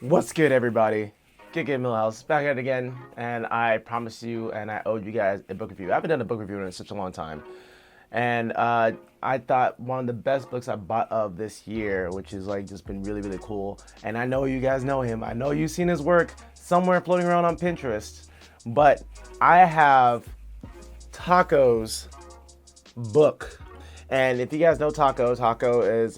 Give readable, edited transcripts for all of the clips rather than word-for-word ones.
What's good, everybody? Good Game Millhouse back at it again, and I promised you and I owed you guys a book review. I haven't done a book review in such a long time, and I thought one of the best books I bought of this year, which is like just been really cool. And I know you guys know him. I know you've seen his work somewhere floating around on Pinterest, but I have Taco's book. And if you guys know Taco is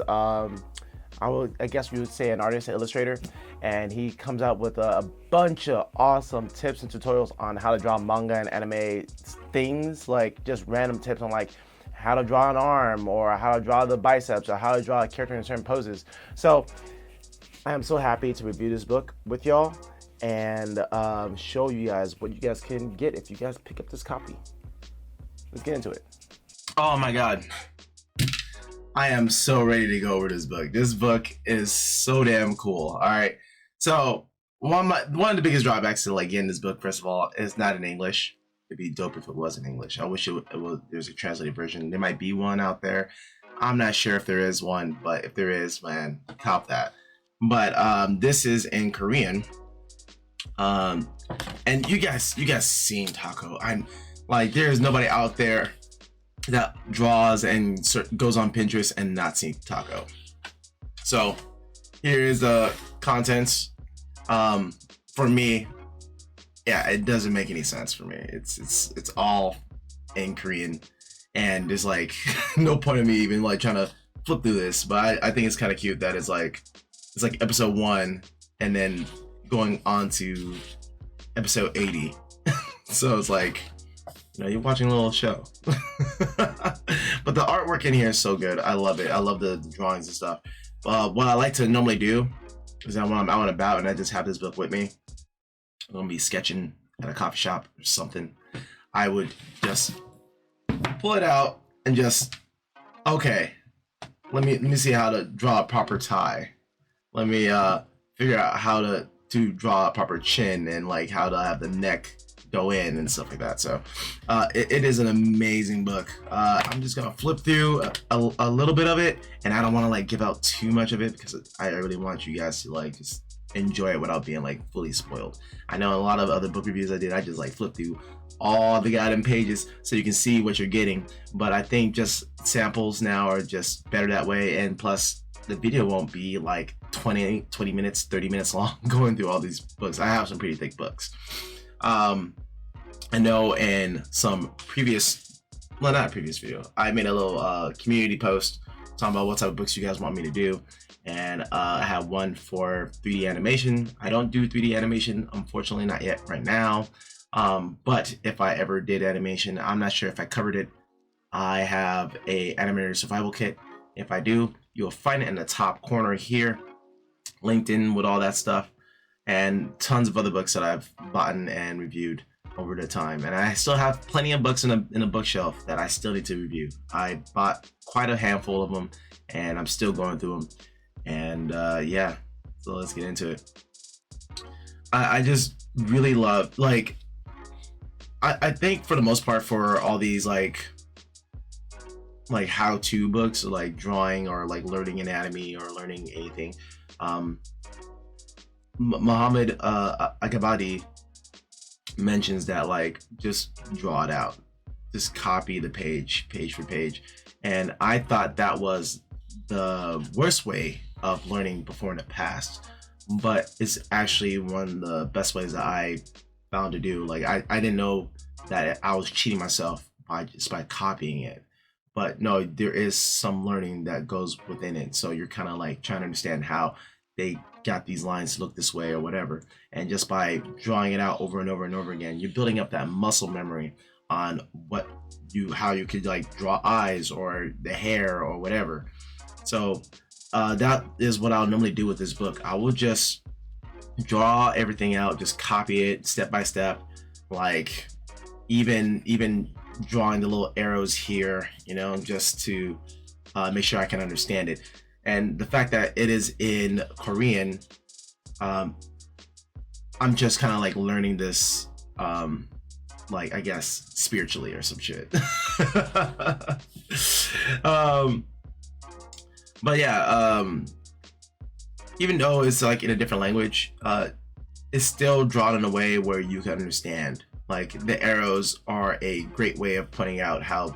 I guess you would say an artist, an illustrator, and he comes out with a bunch of awesome tips and tutorials on how to draw manga and anime things, like just random tips on like how to draw an arm or how to draw the biceps or how to draw a character in certain poses. So I am so happy to review this book with y'all and show you guys what you guys can get if you guys pick up this copy. Let's get into it. Oh my god. I am so ready to go over this book. This book is so damn cool. All right. So one of the biggest drawbacks to like getting this book, first of all, is not in English. It'd be dope if it was in English. I wish it was. There's a translated version. There might be one out there. I'm not sure if there is one, but if there is, man, cop that. But this is in Korean. And you guys seen Taco. I'm like, there's nobody out there that draws and goes on Pinterest and not see Taco. So here is the contents. For me, yeah, it doesn't make any sense for me. It's all in Korean, and there's like no point of me even like trying to flip through this. But I think it's kind of cute that it's like episode 1 and then going on to episode 80. So it's like, you know, you're watching a little show. But the artwork in here is so good. I love it. I love the drawings and stuff. What I like to normally do is that when I'm out and about and I just have this book with me, I'm gonna be sketching at a coffee shop or something, I would just pull it out and just, okay, let me see how to draw a proper tie. Let me figure out how to draw a proper chin and like how to have the neck go in and stuff like that. So it is an amazing book. I'm just gonna flip through a little bit of it, and I don't want to like give out too much of it because I really want you guys to like just enjoy it without being like fully spoiled. I know a lot of other book reviews I did, I just like flip through all the goddamn pages so you can see what you're getting, but I think just samples now are just better that way, and plus the video won't be like 20 minutes, 30 minutes long going through all these books. I have some pretty thick books. I know in some previous, well, not a previous video, I made a little community post talking about what type of books you guys want me to do. And I have one for 3D animation. I don't do 3D animation, unfortunately, not yet right now. But if I ever did animation, I'm not sure if I covered it. I have a animator survival kit. If I do, you'll find it in the top corner here, linked in with all that stuff, and tons of other books that I've bought and reviewed over the time. And I still have plenty of books in a bookshelf that I still need to review. I bought quite a handful of them, and I'm still going through them. And yeah, so let's get into it. I just really love, like, I think for the most part for all these like how-to books, like drawing or like learning anatomy or learning anything, Muhammad Agabadi mentions that like just draw it out, just copy the page for page, and I thought that was the worst way of learning before in the past, but it's actually one of the best ways that I found to do. Like I didn't know that I was cheating myself by copying it, but no, there is some learning that goes within it. So you're kind of like trying to understand how they got these lines to look this way or whatever, and just by drawing it out over and over and over again, you're building up that muscle memory on how you could like draw eyes or the hair or whatever. So that is what I'll normally do with this book. I will just draw everything out, just copy it step by step, like even drawing the little arrows here, you know, just to make sure I can understand it. And the fact that it is in Korean, I'm just kind of like learning this, like I guess spiritually or some shit. But yeah, even though it's like in a different language, it's still drawn in a way where you can understand. Like the arrows are a great way of pointing out how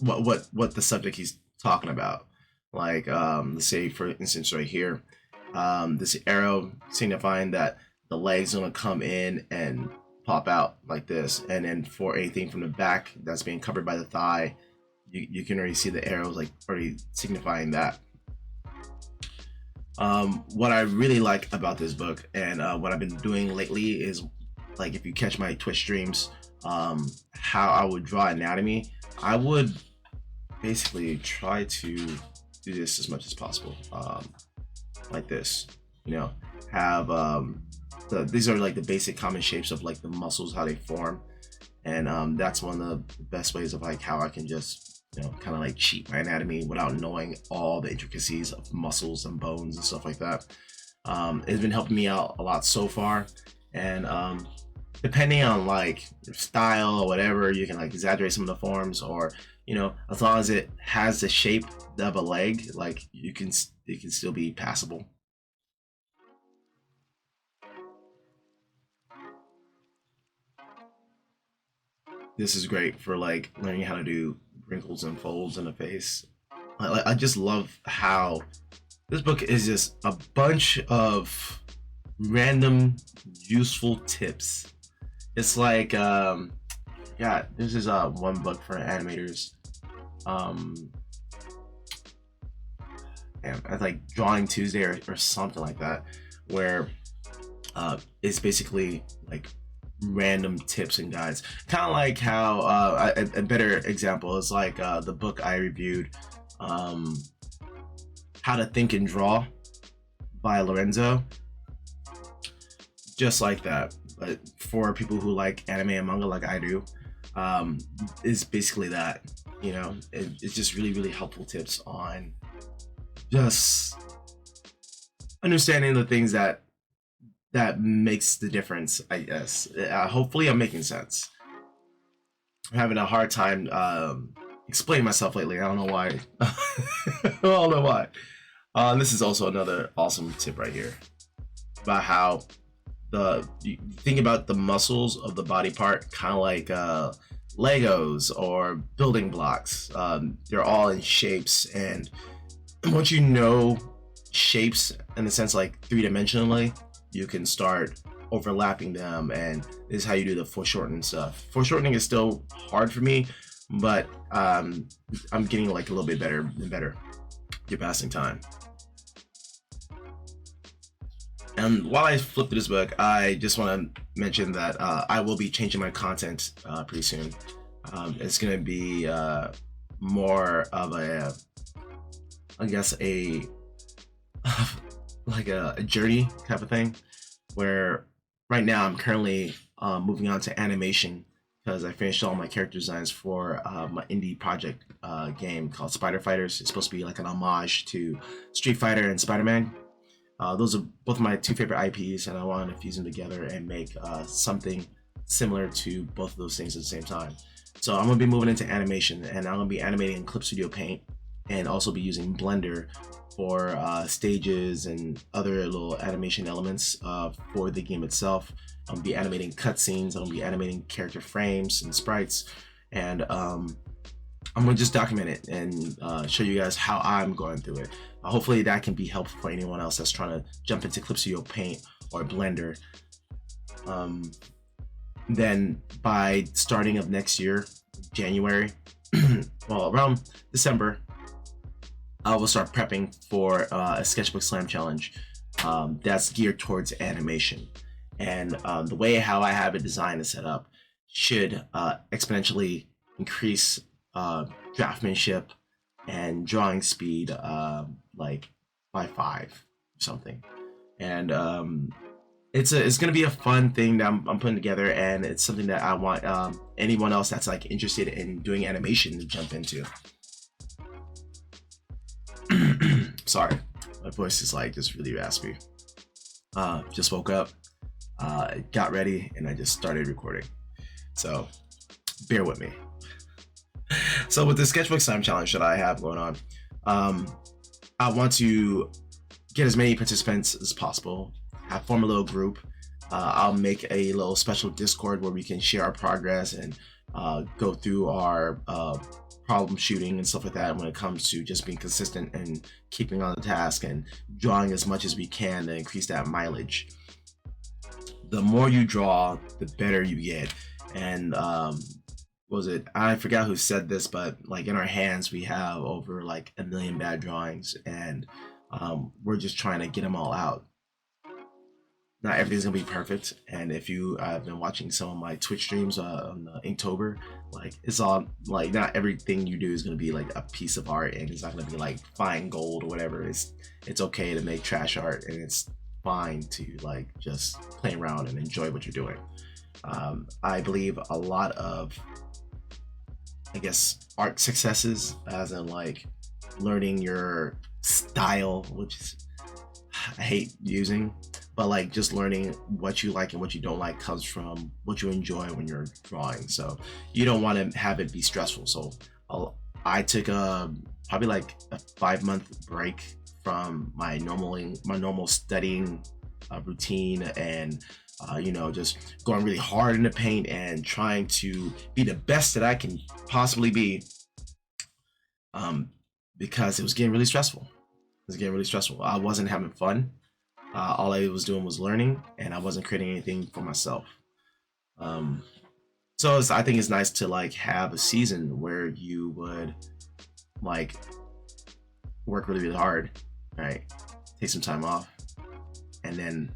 what the subject he's talking about. Like let's say for instance right here, this arrow signifying that the leg's gonna come in and pop out like this, and then for anything from the back that's being covered by the thigh, you can already see the arrows like already signifying that. What I really like about this book and what I've been doing lately is, like, if you catch my Twitch streams, how I would draw anatomy, I would basically try to do this as much as possible, like this, you know, have these are like the basic common shapes of like the muscles, how they form, and that's one of the best ways of like how I can just, you know, kind of like cheat my anatomy without knowing all the intricacies of muscles and bones and stuff like that. It's been helping me out a lot so far, and depending on like your style or whatever, you can like exaggerate some of the forms, or, you know, as long as it has the shape of a leg, like it can still be passable. This is great for like learning how to do wrinkles and folds in the face. I just love how this book is just a bunch of random useful tips. It's like yeah, this is one book for animators. I like Drawing Tuesday or something like that, where it's basically like random tips and guides, kind of like how a better example is like the book I reviewed, How to Think and Draw by Lorenzo. Just like that, but for people who like anime and manga like I do, is basically that, you know. It's just really helpful tips on just understanding the things that makes the difference, I guess. Hopefully I'm making sense. I'm having a hard time explaining myself lately. I don't know why. I don't know why. This is also another awesome tip right here about how you think about the muscles of the body part kind of like Legos or building blocks. They're all in shapes, and once you know shapes in the sense like three-dimensionally, you can start overlapping them, and this is how you do the foreshortening stuff. Foreshortening is still hard for me, but I'm getting like a little bit better and better. You're passing time. And while I flip through this book, I just want to mention that I will be changing my content pretty soon. It's going to be more of a, I guess, like a journey type of thing, where right now I'm currently moving on to animation because I finished all my character designs for my indie project game called Spider Fighters. It's supposed to be like an homage to Street Fighter and Spider-Man. Those are both my two favorite IPs, and I wanted to fuse them together and make something similar to both of those things at the same time. So I'm going to be moving into animation, and I'm going to be animating in Clip Studio Paint, and also be using Blender for stages and other little animation elements for the game itself. I'm going to be animating cutscenes, I'm going to be animating character frames and sprites, and I'm going to just document it and show you guys how I'm going through it. Hopefully that can be helpful for anyone else that's trying to jump into Clip Studio Paint or Blender. Then by starting of next year, January, well, around December, I will start prepping for a Sketchbook Slam Challenge that's geared towards animation. And the way how I have it designed and set up should exponentially increase draftmanship and drawing speed like by 5 or something. And it's gonna be a fun thing that I'm putting together, and it's something that I want anyone else that's like interested in doing animation to jump into. Sorry, my voice is like just really raspy. Just woke up, got ready, and I just started recording. So bear with me. So with the Sketchbook Slam Challenge that I have going on, I want to get as many participants as possible. Form a little group. I'll make a little special Discord where we can share our progress and go through our problem shooting and stuff like that when it comes to just being consistent and keeping on the task and drawing as much as we can to increase that mileage. The more you draw, the better you get. And was it, I forgot who said this, but like in our hands we have over like 1 million bad drawings, and we're just trying to get them all out. Not everything's gonna be perfect, and if you have been watching some of my Twitch streams on Inktober, like it's all like not everything you do is gonna be like a piece of art, and it's not gonna be like fine gold or whatever. It's okay to make trash art, and it's fine to like just play around and enjoy what you're doing. I believe a lot of, I guess, art successes, as in like learning your style, which is, I hate using, but like just learning what you like and what you don't like comes from what you enjoy when you're drawing. So you don't want to have it be stressful. So I took probably like a 5-month break from my normal studying routine, and you know, just going really hard in the paint and trying to be the best that I can possibly be, because it was getting really stressful. I wasn't having fun. All I was doing was learning, and I wasn't creating anything for myself. So I think it's nice to like have a season where you would like work really, really hard, right? Take some time off, and then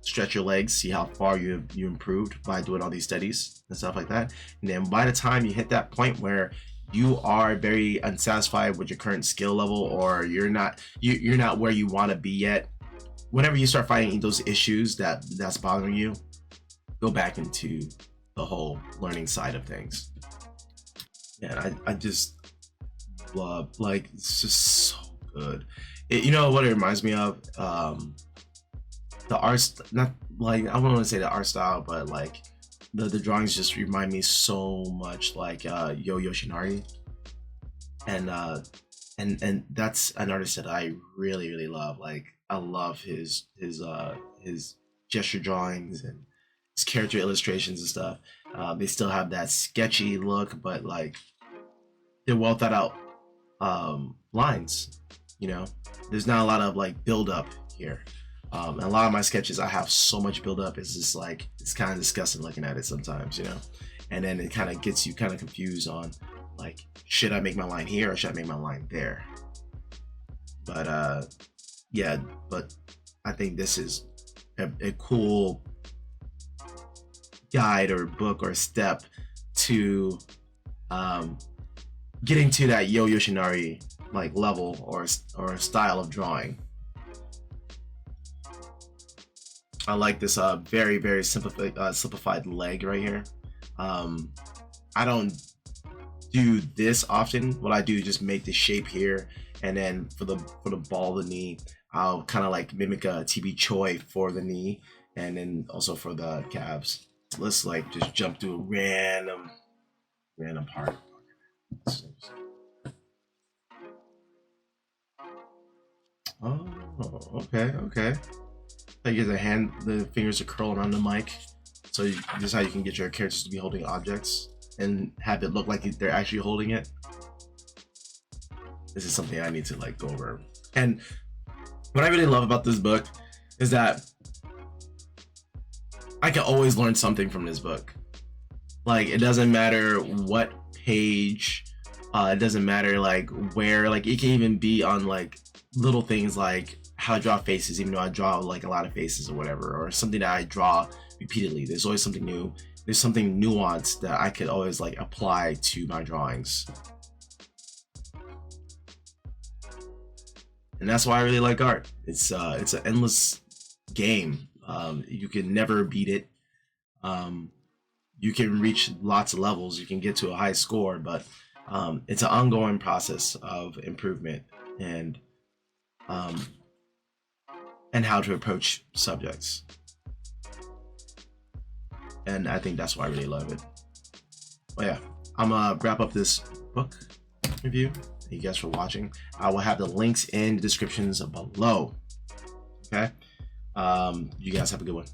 stretch your legs, see how far you improved by doing all these studies and stuff like that. And then by the time you hit that point where you are very unsatisfied with your current skill level, or you're not where you want to be yet, whenever you start finding those issues that's bothering you, go back into the whole learning side of things. And I just love, like, it's just so good. You know what it reminds me of? The art, not like, I don't want to say the art style, but like the drawings just remind me so much like Yo Yoshinari, and that's an artist that I really, really love. Like, I love his gesture drawings and his character illustrations and stuff. They still have that sketchy look, but like they're well thought out lines. You know, there's not a lot of like build up here. And a lot of my sketches, I have so much build up. It's just like, it's kind of disgusting looking at it sometimes, you know. And then it kind of gets you kind of confused on like, should I make my line here or should I make my line there? But yeah, but I think this is a cool guide or book or step to getting to that Yo Yoshinari like level or style of drawing. I like this very, very simplified leg right here. I don't do this often. What I do is just make the shape here, and then for the ball of the knee, I'll kind of like mimic a TB Choi for the knee, and then also for the calves. Let's like just jump to a random part. Oh, okay. I get the fingers are curling around the mic, so this is how you can get your characters to be holding objects and have it look like they're actually holding it. This is something I need to like go over. And what I really love about this book is that I can always learn something from this book. Like, it doesn't matter what page, it doesn't matter like where, like it can even be on like little things like how I draw faces, even though I draw like a lot of faces or whatever, or something that I draw repeatedly. There's always something new. There's something nuanced that I could always like apply to my drawings. And that's why I really like art. It's an endless game. You can never beat it. You can reach lots of levels. You can get to a high score, but it's an ongoing process of improvement and how to approach subjects. And I think that's why I really love it. But yeah, I'm gonna wrap up this book review. Thank you guys for watching. I will have the links in the descriptions below. Okay. You guys have a good one.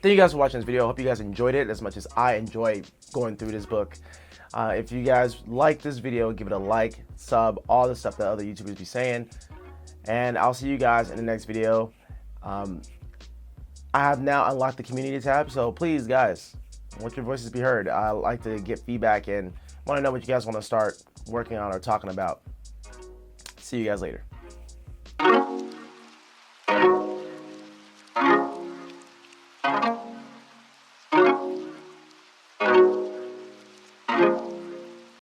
Thank you guys for watching this video. I hope you guys enjoyed it as much as I enjoyed going through this book. If you guys like this video, give it a like, sub, all the stuff that other YouTubers be saying. And I'll see you guys in the next video. I have now unlocked the community tab, so please, guys, let your voices be heard. I like to get feedback and want to know what you guys want to start working on or talking about. See you guys later.